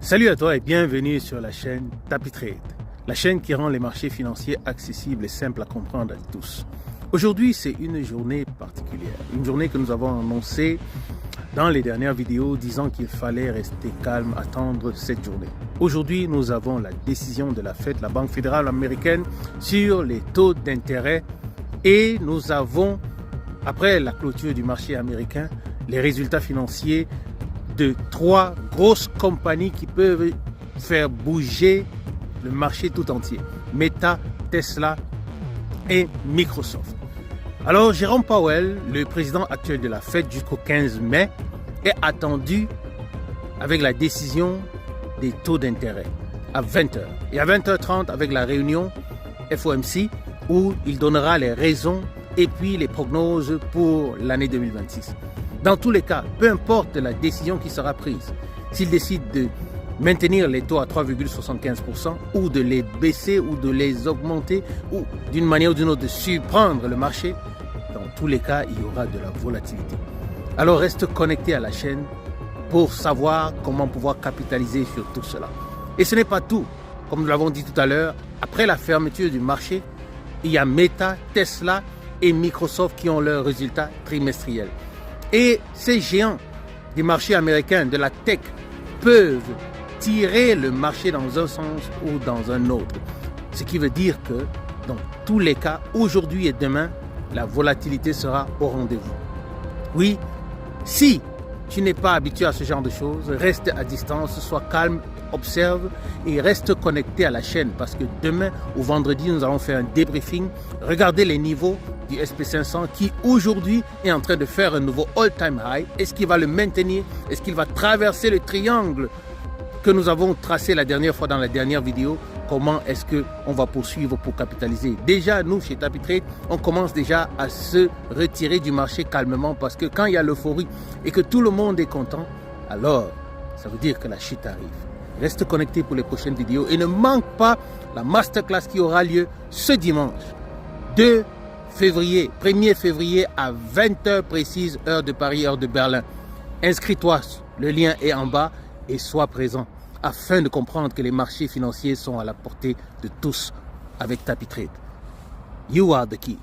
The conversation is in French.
Salut à toi et bienvenue sur la chaîne TapiTrade, la chaîne qui rend les marchés financiers accessibles et simples à comprendre à tous. Aujourd'hui, c'est une journée particulière, une journée que nous avons annoncée dans les dernières vidéos disant qu'il fallait rester calme, attendre cette journée. Aujourd'hui, nous avons la décision de la Fed, la Banque fédérale américaine, sur les taux d'intérêt et nous avons, après la clôture du marché américain, les résultats financiers de 3 grosses compagnies qui peuvent faire bouger le marché tout entier. Meta, Tesla et Microsoft. Alors, Jérôme Powell, le président actuel de la Fed jusqu'au 15 mai, est attendu avec la décision des taux d'intérêt à 20h. Et à 20h30 avec la réunion FOMC où il donnera les raisons et puis les prognoses pour l'année 2026. Dans tous les cas, peu importe la décision qui sera prise, s'il décide de maintenir les taux à 3,75% ou de les baisser ou de les augmenter ou d'une manière ou d'une autre de surprendre le marché, dans tous les cas, il y aura de la volatilité. Alors reste connecté à la chaîne pour savoir comment pouvoir capitaliser sur tout cela. Et ce n'est pas tout. Comme nous l'avons dit tout à l'heure, après la fermeture du marché, il y a Meta, Tesla et Microsoft qui ont leurs résultats trimestriels. Et ces géants du marché américain, de la tech, peuvent tirer le marché dans un sens ou dans un autre. Ce qui veut dire que dans tous les cas, aujourd'hui et demain, la volatilité sera au rendez-vous. Oui, si tu n'es pas habitué à ce genre de choses, reste à distance, sois calme, observe et reste connecté à la chaîne parce que demain ou vendredi, nous allons faire un débriefing. Regardez les niveaux du SP500 qui aujourd'hui est en train de faire un nouveau all-time high. Est-ce qu'il va le maintenir? Est-ce qu'il va traverser le triangle que nous avons tracé la dernière fois dans la dernière vidéo? Comment est-ce qu'on va poursuivre pour capitaliser? Déjà, nous, chez TapiTrade, on commence déjà à se retirer du marché calmement parce que quand il y a l'euphorie et que tout le monde est content, alors ça veut dire que la chute arrive. Reste connecté pour les prochaines vidéos et ne manque pas la masterclass qui aura lieu ce dimanche 2 février, 1er février à 20h précise, heure de Paris, heure de Berlin. Inscris-toi, le lien est en bas et sois présent afin de comprendre que les marchés financiers sont à la portée de tous avec TapiTrade. You are the key.